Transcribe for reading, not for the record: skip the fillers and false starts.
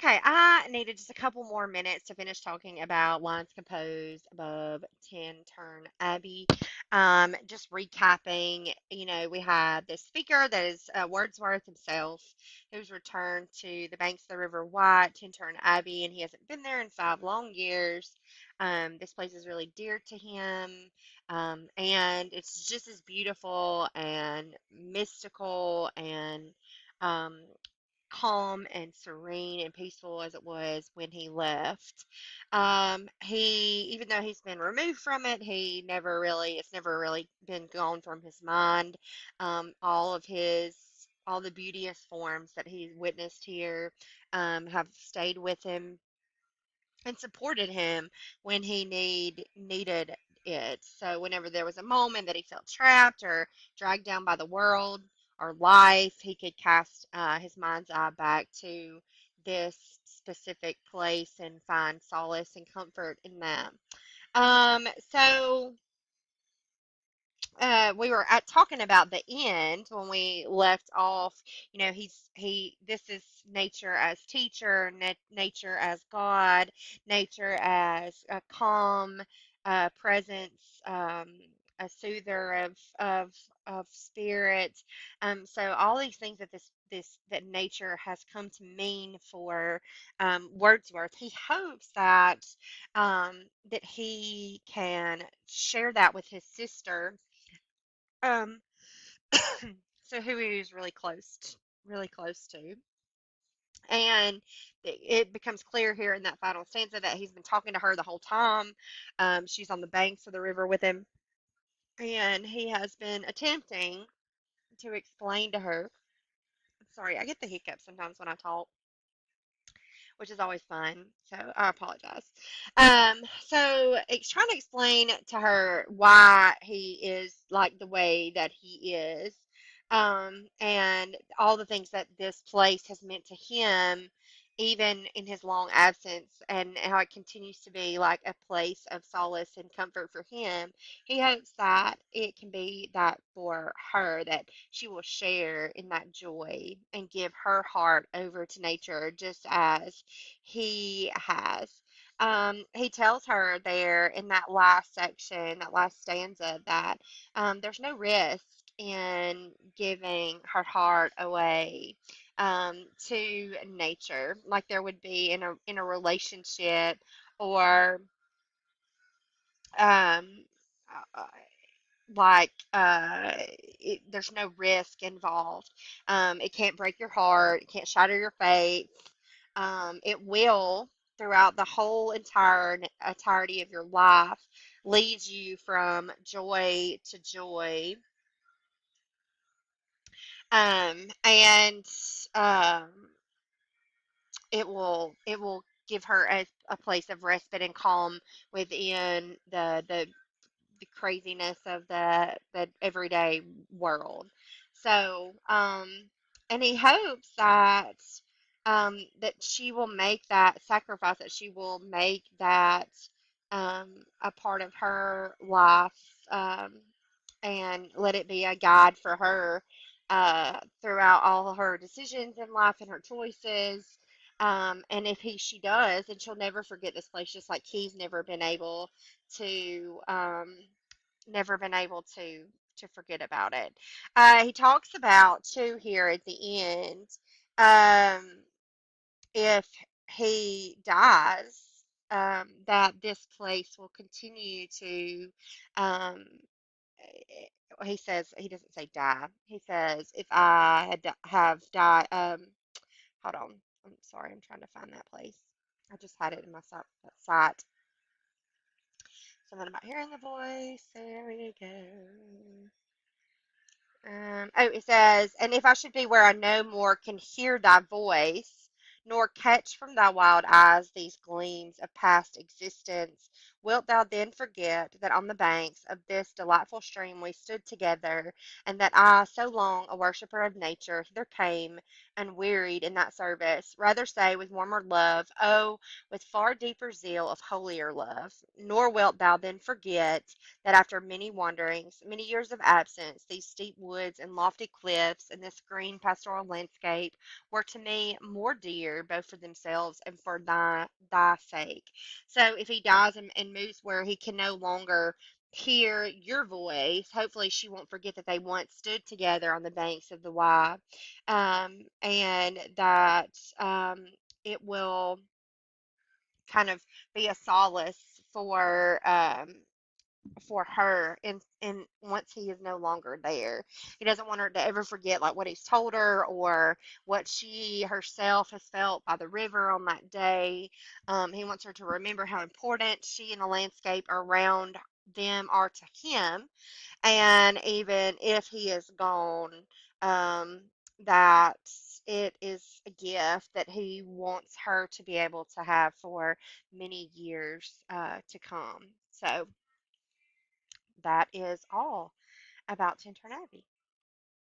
Okay, I needed just a couple more minutes to finish talking about lines composed above 10 Turn Abbey. Just recapping, we had this speaker that is Wordsworth himself, who's returned to the banks of the River White, 10 Turn Abbey, and he hasn't been there in 5 long years. This place is really dear to him, and it's just as beautiful and mystical and um, calm and serene and peaceful as it was when he left. Even though he's been removed from it, it's never really been gone from his mind. All the beauteous forms that he witnessed here, have stayed with him and supported him when he needed it. So whenever there was a moment that he felt trapped or dragged down by the world or life, he could cast his mind's eye back to this specific place and find solace and comfort in that. So we were talking about the end when we left off. This is nature as teacher, nature as God, nature as a calm presence, a soother of spirit. So all these things that that nature has come to mean for Wordsworth, he hopes that he can share that with his sister, um, so who he was really close to. And it becomes clear here in that final stanza that he's been talking to her the whole time. She's on the banks of the river with him, and he has been attempting to explain to her. Sorry, I get the hiccups sometimes when I talk, which is always fun. So I apologize. So it's trying to explain to her why he is like the way that he is, and all the things that this place has meant to him, even in his long absence, and how it continues to be like a place of solace and comfort for him. He hopes that it can be that for her, that she will share in that joy and give her heart over to nature just as he has. He tells her there in that last section, that last stanza, that there's no risk in giving her heart away to nature, like there would be in a relationship, or um, uh, there's no risk involved. It can't break your heart. It can't shatter your faith. It will, throughout the whole entirety of your life, lead you from joy to joy. And um, it will give her a place of respite and calm within the craziness of the everyday world. So, and he hopes that she will make that sacrifice, that she will make that a part of her life, and let it be a guide for her throughout all her decisions in life and her choices. And if she does, then she'll never forget this place, just like he's to um, never been able to forget about it. He talks about too here at the end, um, if he dies, that this place will continue to. Um, he says he doesn't say die. He says if I have died. Hold on. I'm sorry. I'm trying to find that place. I just had it in my sight. Something about hearing the voice. There we go. It says, and if I should be where I no more can hear thy voice, nor catch from thy wild eyes these gleams of past existence, Wilt thou then forget that on the banks of this delightful stream we stood together, and that I, so long a worshipper of nature, hither came, unwearied in that service, rather say with warmer love, oh, with far deeper zeal of holier love. Nor wilt thou then forget that after many wanderings, many years of absence, these steep woods and lofty cliffs, and this green pastoral landscape, were to me more dear, both for themselves and for thy sake. So if he dies and moves where he can no longer hear your voice, hopefully she won't forget that they once stood together on the banks of the Wye, and that it will kind of be a solace for her and once he is no longer there. He doesn't want her to ever forget like what he's told her or what she herself has felt by the river on that day. He wants her to remember how important she and the landscape around them are to him, and even if he is gone, um, that it is a gift that he wants her to be able to have for many years to come. So that is all about Tintern Abbey.